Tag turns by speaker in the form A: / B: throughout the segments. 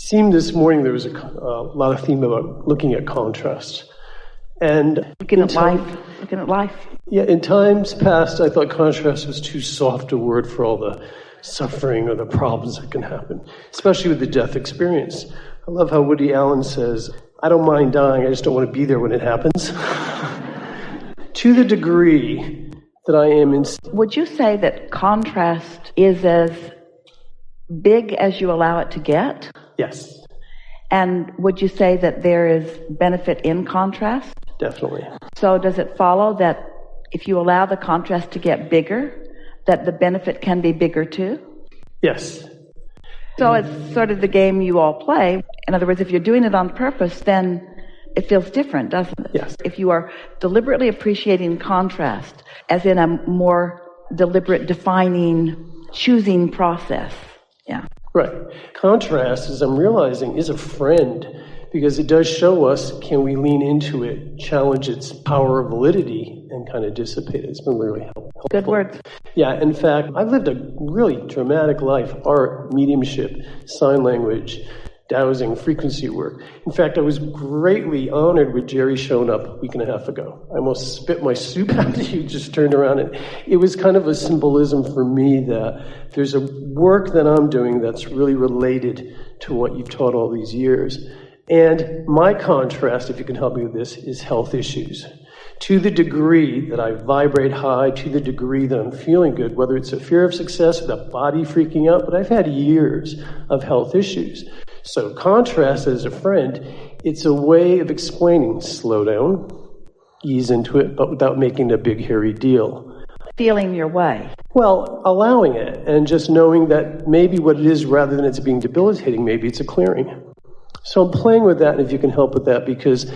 A: Seemed this morning there was a lot of theme about looking at contrast. And
B: looking at life.
A: Yeah, in times past, I thought contrast was too soft a word for all the suffering or the problems that can happen, especially with the death experience. I love how Woody Allen says, I don't mind dying, I just don't want to be there when it happens. To the degree that I am in...
B: Would you say that contrast is as big as you allow it to get?
A: Yes.
B: And would you say that there is benefit in contrast?
A: Definitely.
B: So does it follow that if you allow the contrast to get bigger, that the benefit can be bigger too?
A: Yes.
B: So it's sort of the game you all play. In other words, if you're doing it on purpose, then it feels different, doesn't it?
A: Yes.
B: If you are deliberately appreciating contrast, as in a more deliberate, defining, choosing process. Yeah.
A: Right. Contrast, as I'm realizing, is a friend because it does show us, can we lean into it, challenge its power of validity, and kind of dissipate it. It's been really helpful.
B: Good words.
A: Yeah, in fact, I've lived a really dramatic life, art, mediumship, sign language, dowsing, frequency work. In fact, I was greatly honored with Jerry showing up a week and a half ago. I almost spit my soup out. He just turned around, and it was kind of a symbolism for me that there's a work that I'm doing that's really related to what you've taught all these years. And my contrast, if you can help me with this, is health issues. To the degree that I vibrate high, to the degree that I'm feeling good, whether it's a fear of success or the body freaking out, but I've had years of health issues. So contrast as a friend, it's a way of explaining, slow down, ease into it, but without making a big hairy deal.
B: Feeling your way.
A: Well, allowing it and just knowing that maybe what it is, rather than it's being debilitating, maybe it's a clearing. So I'm playing with that, and if you can help with that, because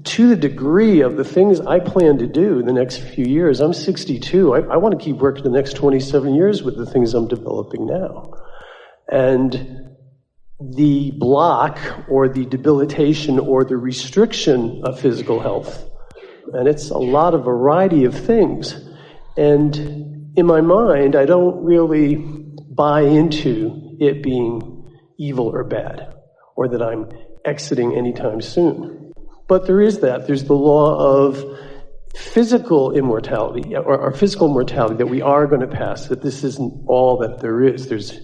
A: to the degree of the things I plan to do in the next few years, I'm 62, I want to keep working the next 27 years with the things I'm developing now. And the block or the debilitation or the restriction of physical health, and it's a lot of variety of things. And in my mind, I don't really buy into it being evil or bad, or that I'm exiting anytime soon. But there is that. There's the law of physical immortality, or physical mortality, that we are going to pass, that this isn't all that there is. There's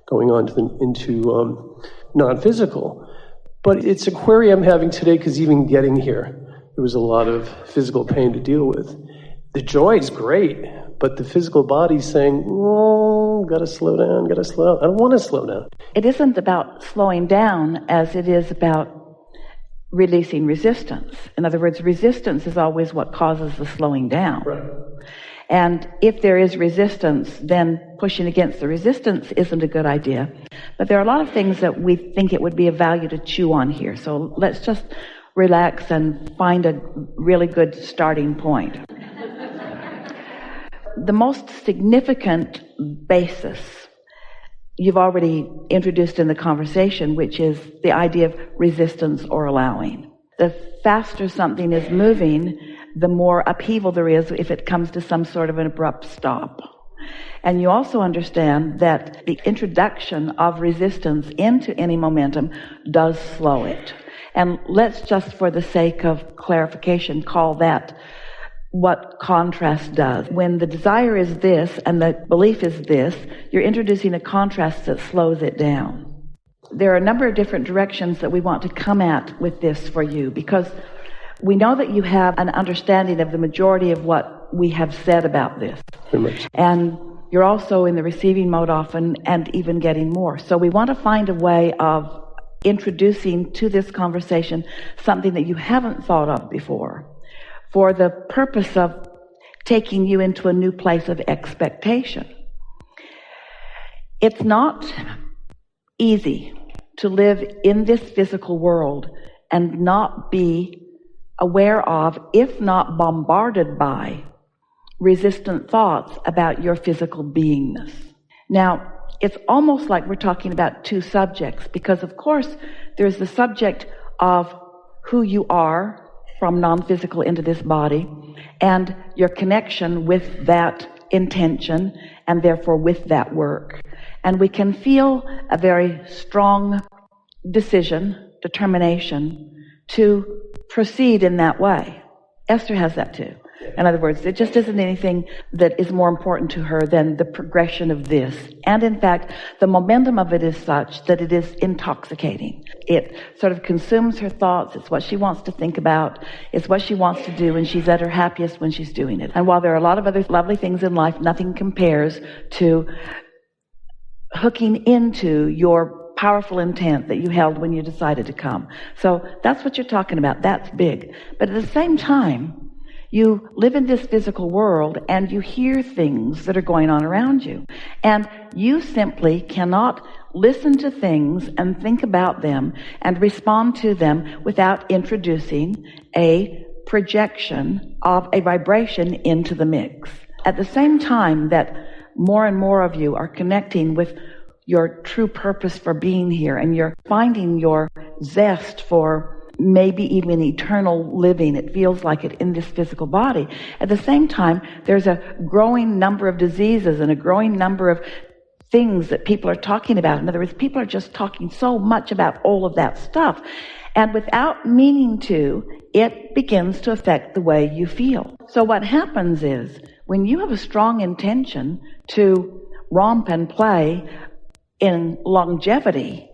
A: going on into non-physical. But it's a query I'm having today, because even getting here, there was a lot of physical pain to deal with. The joy is great, but the physical body's saying, oh, gotta slow down. I don't want to slow down.
B: It isn't about slowing down as it is about releasing resistance. In other words, resistance is always what causes the slowing down.
A: Right.
B: And if there is resistance, then pushing against the resistance isn't a good idea. But there are a lot of things that we think it would be of value to chew on here. So let's just relax and find a really good starting point. The most significant basis you've already introduced in the conversation, which is the idea of resistance or allowing. The faster something is moving, the more upheaval there is if it comes to some sort of an abrupt stop. And you also understand that the introduction of resistance into any momentum does slow it. And let's just, for the sake of clarification, call that what contrast does. When the desire is this and the belief is this, you're introducing a contrast that slows it down. There are a number of different directions that we want to come at with this for you, because we know that you have an understanding of the majority of what we have said about this. And you're also in the receiving mode often, and even getting more. So we want to find a way of introducing to this conversation something that you haven't thought of before, for the purpose of taking you into a new place of expectation. It's not easy to live in this physical world and not be aware of, if not bombarded by, resistant thoughts about your physical beingness. Now, it's almost like we're talking about two subjects, because of course there's the subject of who you are from non-physical into this body, and your connection with that intention, and therefore with that work. And we can feel a very strong decision, determination to proceed in that way. Esther has that too. In other words, it just isn't anything that is more important to her than the progression of this. And in fact, the momentum of it is such that it is intoxicating. It sort of consumes her thoughts. It's what she wants to think about. It's what she wants to do, and she's at her happiest when she's doing it. And while there are a lot of other lovely things in life, nothing compares to hooking into your powerful intent that you held when you decided to come. So that's what you're talking about. That's big. But at the same time, you live in this physical world and you hear things that are going on around you. And you simply cannot listen to things and think about them and respond to them without introducing a projection of a vibration into the mix. At the same time that more and more of you are connecting with your true purpose for being here, and you're finding your zest for maybe even eternal living, it feels like it, in this physical body. At the same time, there's a growing number of diseases and a growing number of things that people are talking about. In other words, people are just talking so much about all of that stuff. And without meaning to, it begins to affect the way you feel. So what happens is, when you have a strong intention to romp and play in longevity,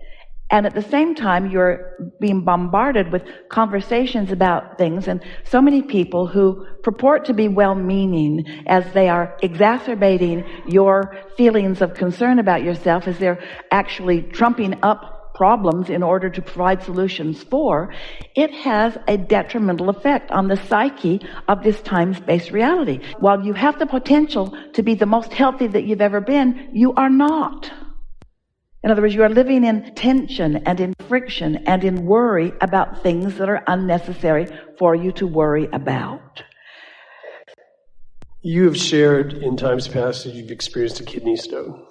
B: and at the same time you're being bombarded with conversations about things, and so many people who purport to be well-meaning as they are exacerbating your feelings of concern about yourself, as they're actually trumping up problems in order to provide solutions for, it has a detrimental effect on the psyche of this time-space reality. While you have the potential to be the most healthy that you've ever been, you are not. In other words, you are living in tension and in friction and in worry about things that are unnecessary for you to worry about.
A: You have shared in times past that you've experienced a kidney stone.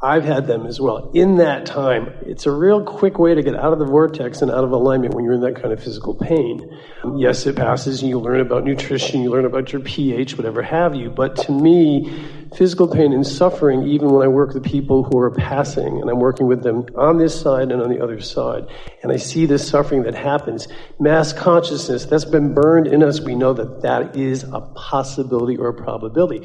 A: I've had them as well. In that time, it's a real quick way to get out of the vortex and out of alignment when you're in that kind of physical pain. Yes, it passes and you learn about nutrition, you learn about your pH, whatever have you. But to me, physical pain and suffering, even when I work with people who are passing, and I'm working with them on this side and on the other side, and I see this suffering that happens, mass consciousness, that's been burned in us, we know that that is a possibility or a probability.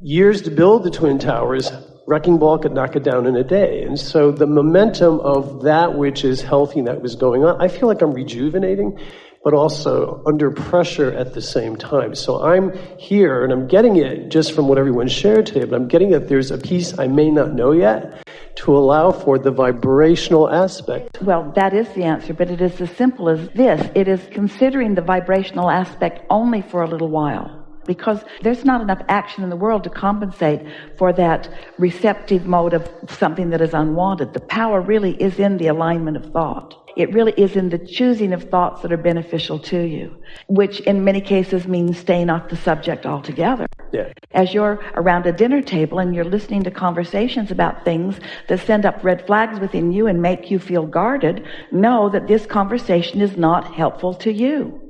A: Years to build the Twin Towers, wrecking ball could knock it down in a day. And so the momentum of that which is healthy and that was going on, I feel like I'm rejuvenating, but also under pressure at the same time. So I'm here and I'm getting it just from what everyone shared today, but I'm getting that there's a piece I may not know yet to allow for the vibrational aspect.
B: Well, that is the answer, but it is as simple as this. It is considering the vibrational aspect only for a little while, because there's not enough action in the world to compensate for that receptive mode of something that is unwanted. The power really is in the alignment of thought. It really is in the choosing of thoughts that are beneficial to you, which in many cases means staying off the subject altogether.
A: Yeah.
B: As you're around a dinner table and you're listening to conversations about things that send up red flags within you and make you feel guarded, know that this conversation is not helpful to you.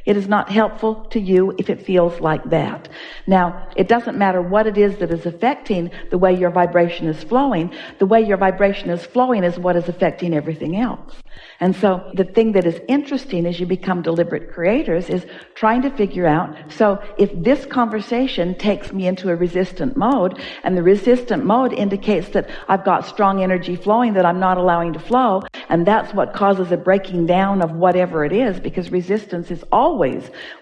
B: It is not helpful to you if it feels like that. Now, it doesn't matter what it is that is affecting the way your vibration is flowing. The way your vibration is flowing is what is affecting everything else. And so the thing that is interesting as you become deliberate creators is trying to figure out, so if this conversation takes me into a resistant mode, and the resistant mode indicates that I've got strong energy flowing that I'm not allowing to flow, and that's what causes a breaking down of whatever it is, because resistance is always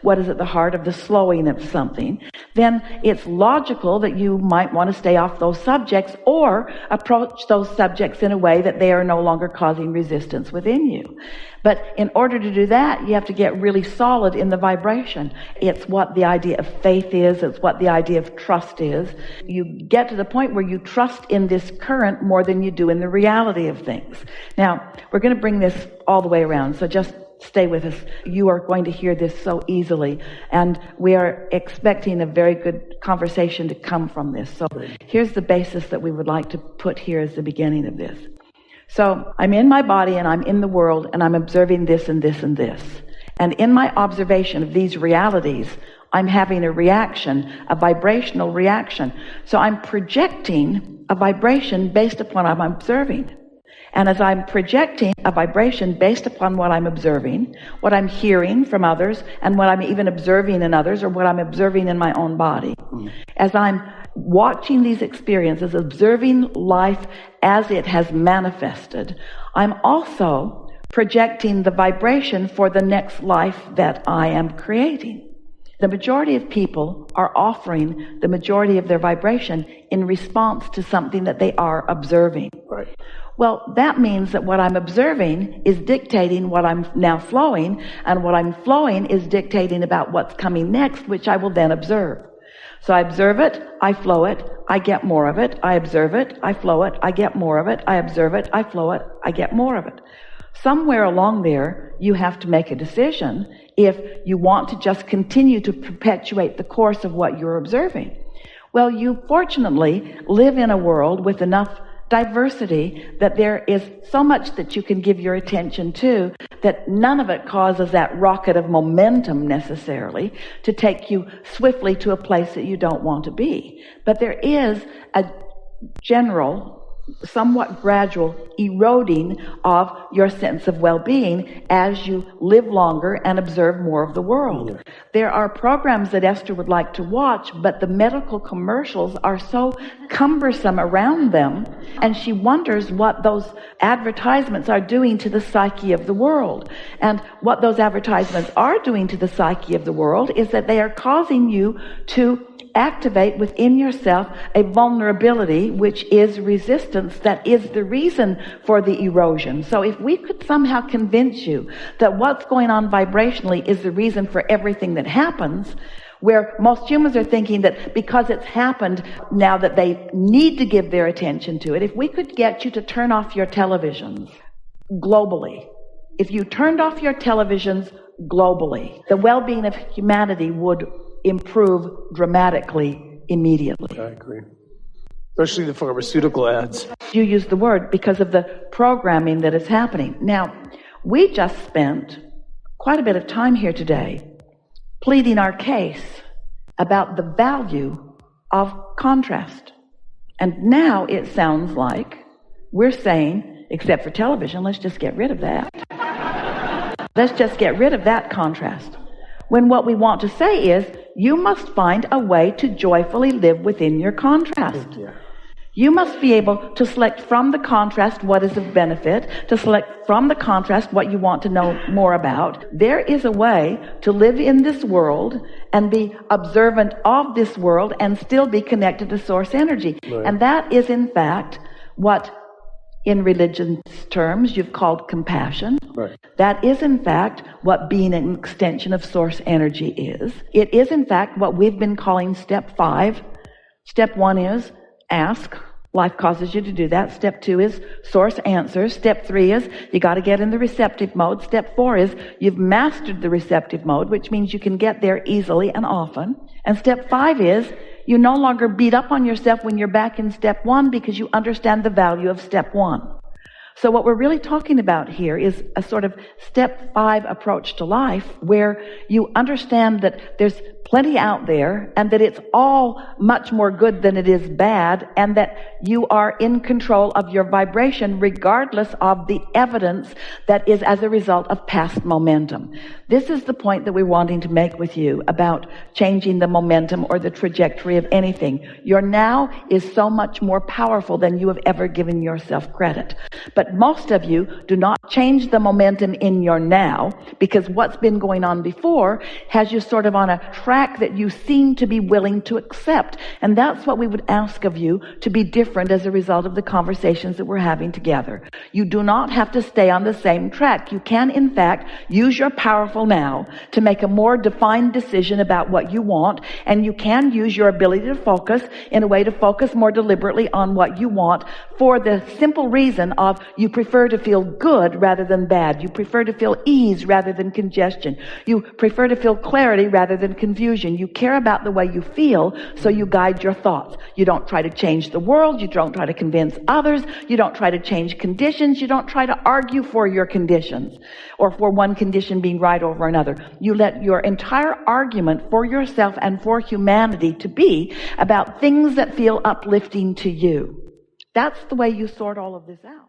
B: what is at the heart of the slowing of something, then it's logical that you might want to stay off those subjects or approach those subjects in a way that they are no longer causing resistance within you. But in order to do that, you have to get really solid in the vibration. It's what the idea of faith is. It's what the idea of trust is. You get to the point where you trust in this current more than you do in the reality of things. Now, we're going to bring this all the way around, so just stay with us. You are going to hear this so easily, and we are expecting a very good conversation to come from this. So here's the basis that we would like to put here as the beginning of this. So I'm in my body and I'm in the world and I'm observing this and this and this. And in my observation of these realities, I'm having a reaction, a vibrational reaction. So I'm projecting a vibration based upon what I'm observing. And as I'm projecting a vibration based upon what I'm observing, what I'm hearing from others, and what I'm even observing in others, or what I'm observing in my own body, as I'm watching these experiences, observing life as it has manifested, I'm also projecting the vibration for the next life that I am creating. The majority of people are offering the majority of their vibration in response to something that they are observing.
A: Right.
B: Well, that means that what I'm observing is dictating what I'm now flowing, and what I'm flowing is dictating about what's coming next, which I will then observe. So I observe it, I flow it, I get more of it. I observe it, I flow it, I get more of it. I observe it, I flow it, I get more of it. Somewhere along there, you have to make a decision if you want to just continue to perpetuate the course of what you're observing. Well, you fortunately live in a world with enough diversity that there is so much that you can give your attention to that none of it causes that rocket of momentum necessarily to take you swiftly to a place that you don't want to be. But there is a general, somewhat gradual eroding of your sense of well-being as you live longer and observe more of the world. Yeah. There are programs that Esther would like to watch, but the medical commercials are so cumbersome around them, and she wonders what those advertisements are doing to the psyche of the world. And what those advertisements are doing to the psyche of the world is that they are causing you to activate within yourself a vulnerability, which is resistance, that is the reason for the erosion. So if we could somehow convince you that what's going on vibrationally is the reason for everything that happens, where most humans are thinking that because it's happened now that they need to give their attention to it, if we could get you to turn off your televisions globally, if you turned off your televisions globally, the well-being of humanity would improve dramatically immediately.
A: I agree. Especially the pharmaceutical ads.
B: You use the word because of the programming that is happening. Now, we just spent quite a bit of time here today pleading our case about the value of contrast. And now it sounds like we're saying, except for television, let's just get rid of that. Let's just get rid of that contrast. When what we want to say is, you must find a way to joyfully live within your contrast.
A: Yeah.
B: You must be able to select from the contrast what is of benefit, to select from the contrast what you want to know more about. There is a way to live in this world and be observant of this world and still be connected to source energy. Right. And that is, in fact, what in religion's terms you've called compassion. Right. That is, in fact, what being an extension of source energy is. It is, in fact, what we've been calling step 5. Step 1 is ask. Life causes you to do that. Step 2 is source answers. Step 3 is you got to get in the receptive mode. Step 4 is you've mastered the receptive mode, which means you can get there easily and often. And step 5 is you no longer beat up on yourself when you're back in step 1 because you understand the value of step 1. So what we're really talking about here is a sort of step 5 approach to life where you understand that there's plenty out there and that it's all much more good than it is bad, and that you are in control of your vibration regardless of the evidence that is as a result of past momentum. This is the point that we're wanting to make with you about changing the momentum or the trajectory of anything. Your now is so much more powerful than you have ever given yourself credit. But most of you do not change the momentum in your now because what's been going on before has you sort of on a track that you seem to be willing to accept. And that's what we would ask of you to be different as a result of the conversations that we're having together. You do not have to stay on the same track. You can, in fact, use your powerful now to make a more defined decision about what you want, and you can use your ability to focus in a way to focus more deliberately on what you want for the simple reason of you prefer to feel good rather than bad. You prefer to feel ease rather than congestion. You prefer to feel clarity rather than confusion. You care about the way you feel, so you guide your thoughts. You don't try to change the world. You don't try to convince others. You don't try to change conditions. You don't try to argue for your conditions or for one condition being right over another. You let your entire argument for yourself and for humanity to be about things that feel uplifting to you. That's the way you sort all of this out.